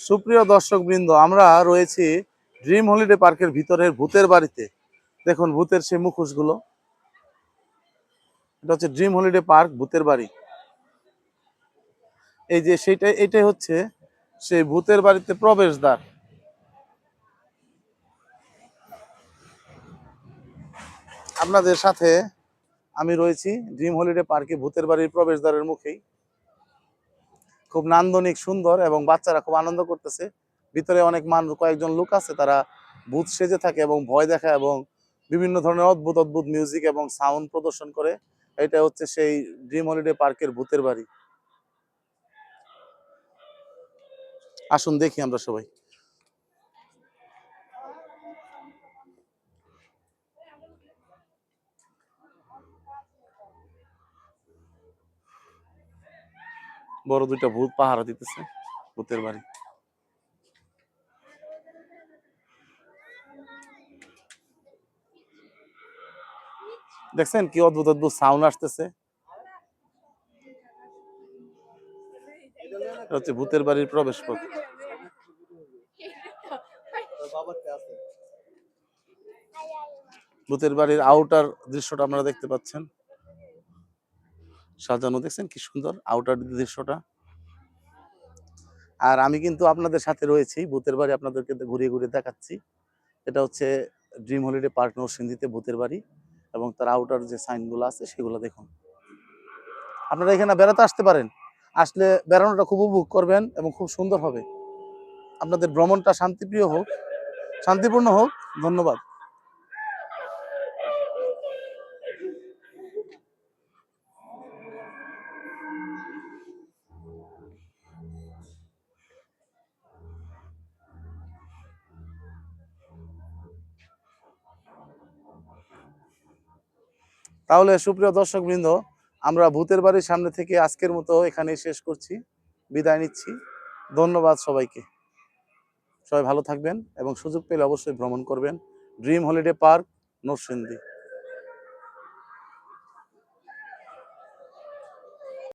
সুপ্রিয় দর্শকবৃন্দ, আমরা রয়েছি ড্রিম হলিডে পার্কের ভিতরের ভূতের বাড়িতে। দেখুন ভূতের সেই মুখোশগুলো। এটা হচ্ছে ড্রিম হলিডে পার্ক ভূতের বাড়ি। এই যে এটাই হচ্ছে সেই ভূতের বাড়িতে প্রবেশদ্বার। আপনাদের সাথে আমি রয়েছি ড্রিম হলিডে পার্কে ভূতের বাড়ির প্রবেশদ্বারের মুখেই। খুব নান্দনিক, সুন্দর এবং বাচ্চারা খুব আনন্দ করতেছে। ভিতরে অনেক মানুষ, কয়েকজন লোক আছে, তারা ভূত সেজে থাকে এবং ভয় দেখায় এবং বিভিন্ন ধরনের অদ্ভুত অদ্ভুত মিউজিক এবং সাউন্ড প্রদর্শন করে। এটা হচ্ছে সেই ড্রিম হলিডে পার্কের ভূতের বাড়ি। আসুন দেখি আমরা সবাই। বড় দুইটা ভূত পাহারা দিতেছে ভূতের বাড়ি। দেখছেন কি অদ্ভুত অদ্ভুত সাউন্ড আসতেছে। এটা হচ্ছে ভূতের বাড়ির প্রবেশ পথ। ভূতের বাড়ির আউটার দৃশ্যটা আপনারা দেখতে পাচ্ছেন, সাজানো। দেখছেন কি সুন্দর আউটার দৃশ্যটা। আর আমি কিন্তু আপনাদের সাথে রয়েছি, ভূতের বাড়ি আপনাদেরকে ঘুরিয়ে ঘুরিয়ে দেখাচ্ছি। এটা হচ্ছে ড্রিম হলিডে পার্ক নরসিংদীতে ভূতের বাড়ি, এবং তার আউটার যে সাইনগুলো আছে সেগুলো দেখুন। আপনারা এখানে বেড়াতে আসতে পারেন। আসলে বেড়ানোটা খুব উপভোগ করবেন এবং খুব সুন্দর হবে। আপনাদের ভ্রমণটা শান্তিপ্রিয় হোক, শান্তিপূর্ণ হোক। ধন্যবাদ। তাহলে সুপ্রিয় দর্শকবৃন্দ, আমরা ভূতের বাড়ির সামনে থেকে আজকের মতো এখানেই শেষ করছি, বিদায় নিচ্ছি। ধন্যবাদ সবাইকে। সবাই ভালো থাকবেন এবং সুযোগ পেলে অবশ্যই ভ্রমণ করবেন ড্রিম হলিডে পার্ক নরসিংদী।